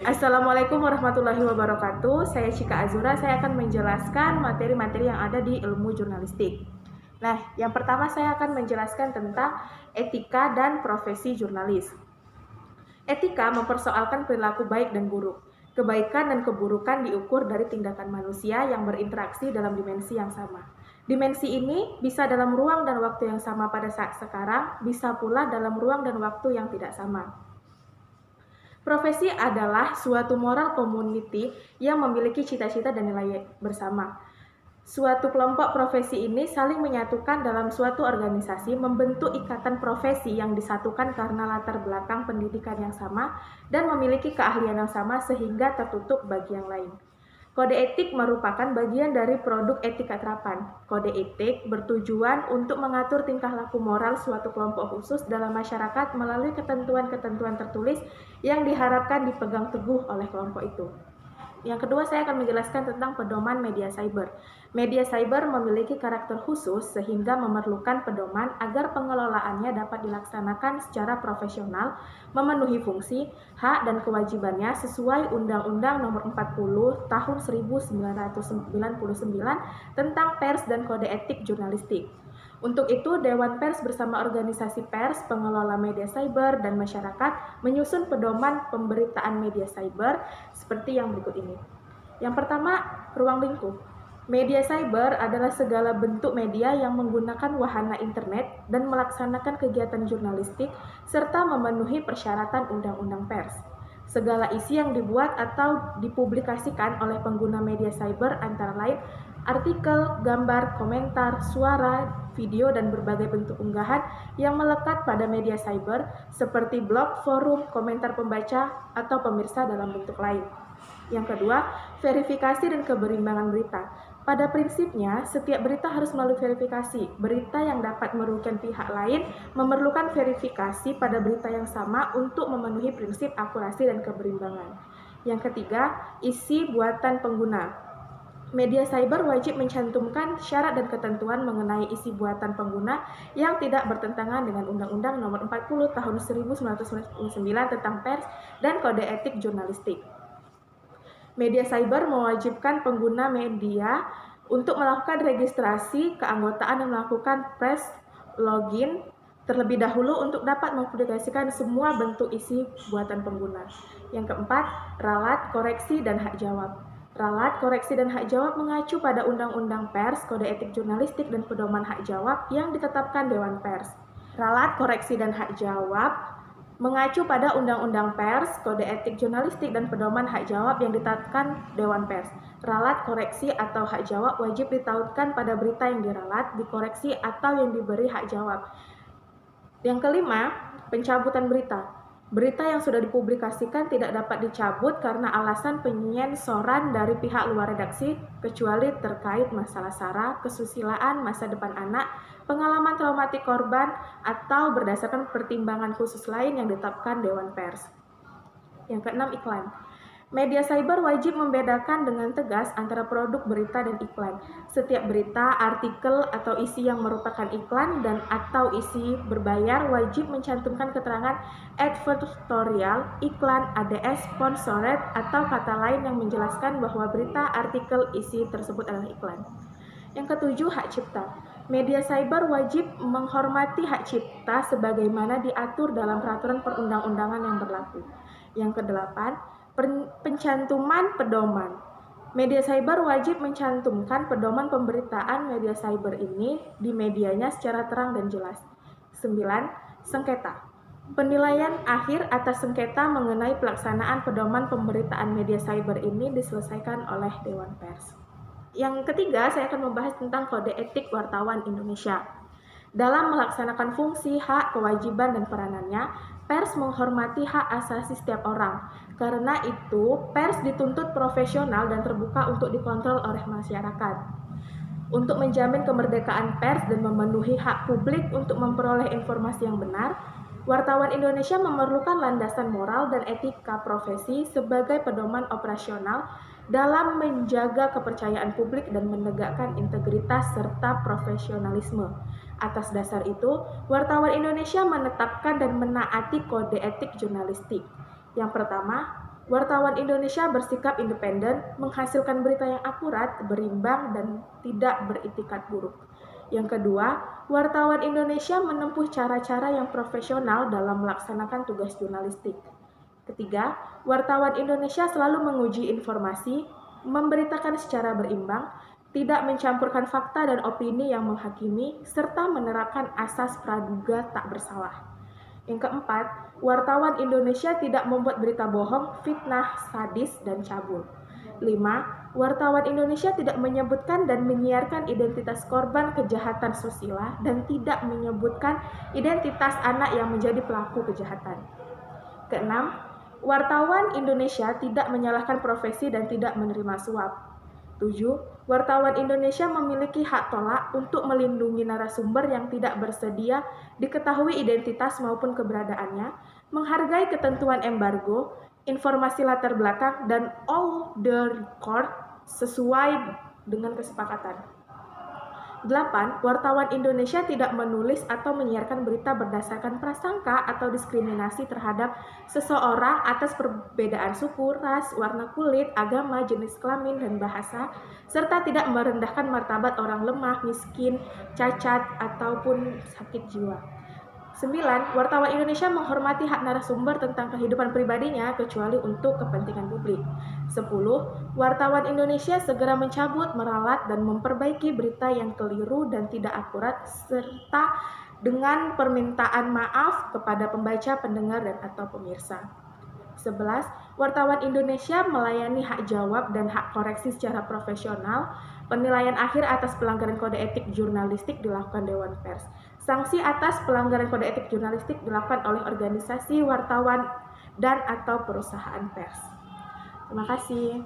Assalamualaikum warahmatullahi wabarakatuh. Saya Cika Azura. Saya akan menjelaskan materi-materi yang ada di ilmu jurnalistik. Nah, yang pertama saya akan menjelaskan tentang etika dan profesi jurnalis. Etika mempersoalkan perilaku baik dan buruk. Kebaikan dan keburukan diukur dari tindakan manusia yang berinteraksi dalam dimensi yang sama. Dimensi ini bisa dalam ruang dan waktu yang sama pada saat sekarang, bisa pula dalam ruang dan waktu yang tidak sama. Profesi adalah suatu moral community yang memiliki cita-cita dan nilai bersama. Suatu kelompok profesi ini saling menyatukan dalam suatu organisasi, membentuk ikatan profesi yang disatukan karena latar belakang pendidikan yang sama dan memiliki keahlian yang sama sehingga tertutup bagi yang lain. Kode etik merupakan bagian dari produk etika terapan. Kode etik bertujuan untuk mengatur tingkah laku moral suatu kelompok khusus dalam masyarakat melalui ketentuan-ketentuan tertulis yang diharapkan dipegang teguh oleh kelompok itu. Yang kedua, saya akan menjelaskan tentang pedoman media cyber. Media cyber memiliki karakter khusus sehingga memerlukan pedoman agar pengelolaannya dapat dilaksanakan secara profesional, memenuhi fungsi, hak dan kewajibannya sesuai Undang-Undang Nomor 40 Tahun 1999 tentang Pers dan Kode Etik Jurnalistik. Untuk itu, Dewan Pers bersama organisasi pers, pengelola media cyber, dan masyarakat menyusun pedoman pemberitaan media cyber seperti yang berikut ini. Yang pertama, ruang lingkup. Media cyber adalah segala bentuk media yang menggunakan wahana internet dan melaksanakan kegiatan jurnalistik serta memenuhi persyaratan Undang-Undang Pers. Segala isi yang dibuat atau dipublikasikan oleh pengguna media cyber antara lain artikel, gambar, komentar, suara, video, dan berbagai bentuk unggahan yang melekat pada media cyber seperti blog, forum, komentar pembaca, atau pemirsa dalam bentuk lain. Yang kedua, verifikasi dan keberimbangan berita. Pada prinsipnya, setiap berita harus melalui verifikasi. Berita yang dapat merugikan pihak lain memerlukan verifikasi pada berita yang sama untuk memenuhi prinsip akurasi dan keberimbangan. Yang ketiga, isi buatan pengguna. Media cyber wajib mencantumkan syarat dan ketentuan mengenai isi buatan pengguna yang tidak bertentangan dengan Undang-Undang Nomor 40 Tahun 1999 tentang Pers dan Kode Etik Jurnalistik. Media cyber mewajibkan pengguna media untuk melakukan registrasi keanggotaan dan melakukan press login terlebih dahulu untuk dapat mempublikasikan semua bentuk isi buatan pengguna. Yang keempat, ralat, koreksi, dan hak jawab. Ralat, koreksi, dan hak jawab mengacu pada Undang-Undang Pers, Kode Etik Jurnalistik, dan Pedoman Hak Jawab yang ditetapkan Dewan Pers. Ralat, koreksi, dan hak jawab mengacu pada Undang-Undang Pers, Kode Etik Jurnalistik, dan Pedoman Hak Jawab yang ditetapkan Dewan Pers. Ralat, koreksi, atau hak jawab wajib ditautkan pada berita yang diralat, dikoreksi, atau yang diberi hak jawab. Yang kelima, pencabutan berita. Berita yang sudah dipublikasikan tidak dapat dicabut karena alasan penyensoran dari pihak luar redaksi, kecuali terkait masalah SARA, kesusilaan, masa depan anak, pengalaman traumatik korban, atau berdasarkan pertimbangan khusus lain yang ditetapkan Dewan Pers. Yang keenam, iklan. Media cyber wajib membedakan dengan tegas antara produk berita dan iklan. Setiap berita, artikel, atau isi yang merupakan iklan dan atau isi berbayar wajib mencantumkan keterangan advertorial, iklan, ADS, sponsored, atau kata lain yang menjelaskan bahwa berita, artikel, isi tersebut adalah iklan. Yang ketujuh, hak cipta. Media cyber wajib menghormati hak cipta sebagaimana diatur dalam peraturan perundang-undangan yang berlaku. Yang kedelapan, pencantuman pedoman. Media cyber wajib mencantumkan pedoman pemberitaan media cyber ini di medianya secara terang dan jelas. 9. Sengketa. Penilaian akhir atas sengketa mengenai pelaksanaan pedoman pemberitaan media cyber ini diselesaikan oleh Dewan Pers. Yang ketiga, saya akan membahas tentang Kode Etik Wartawan Indonesia. Dalam melaksanakan fungsi, hak, kewajiban, dan peranannya, pers menghormati hak asasi setiap orang. Karena itu, pers dituntut profesional dan terbuka untuk dikontrol oleh masyarakat. Untuk menjamin kemerdekaan pers dan memenuhi hak publik untuk memperoleh informasi yang benar, wartawan Indonesia memerlukan landasan moral dan etika profesi sebagai pedoman operasional dalam menjaga kepercayaan publik dan menegakkan integritas serta profesionalisme. Atas dasar itu, wartawan Indonesia menetapkan dan menaati kode etik jurnalistik. Yang pertama, Wartawan Indonesia bersikap independen, menghasilkan berita yang akurat, berimbang, dan tidak beritikat buruk. Yang kedua, wartawan Indonesia menempuh cara-cara yang profesional dalam melaksanakan tugas jurnalistik. Ketiga, wartawan Indonesia selalu menguji informasi, memberitakan secara berimbang, tidak mencampurkan fakta dan opini yang menghakimi, serta menerapkan asas praduga tak bersalah. Yang keempat, wartawan Indonesia tidak membuat berita bohong, fitnah, sadis, dan cabul. 5. Wartawan Indonesia tidak menyebutkan dan menyiarkan identitas korban kejahatan susila dan tidak menyebutkan identitas anak yang menjadi pelaku kejahatan. Keenam, wartawan Indonesia tidak menyalahkan profesi dan tidak menerima suap. 7. Wartawan Indonesia memiliki hak tolak untuk melindungi narasumber yang tidak bersedia diketahui identitas maupun keberadaannya, menghargai ketentuan embargo, informasi latar belakang, dan all the record sesuai dengan kesepakatan. 8. Wartawan Indonesia tidak menulis atau menyiarkan berita berdasarkan prasangka atau diskriminasi terhadap seseorang atas perbedaan suku, ras, warna kulit, agama, jenis kelamin, dan bahasa, serta tidak merendahkan martabat orang lemah, miskin, cacat, ataupun sakit jiwa. 9. Wartawan Indonesia menghormati hak narasumber tentang kehidupan pribadinya kecuali untuk kepentingan publik. 10. Wartawan Indonesia segera mencabut, meralat, dan memperbaiki berita yang keliru dan tidak akurat serta dengan permintaan maaf kepada pembaca, pendengar, dan atau pemirsa. 11. Wartawan Indonesia melayani hak jawab dan hak koreksi secara profesional. Penilaian akhir atas pelanggaran kode etik jurnalistik dilakukan Dewan Pers. Sanksi atas pelanggaran kode etik jurnalistik dilakukan oleh organisasi wartawan dan atau perusahaan pers. Terima kasih.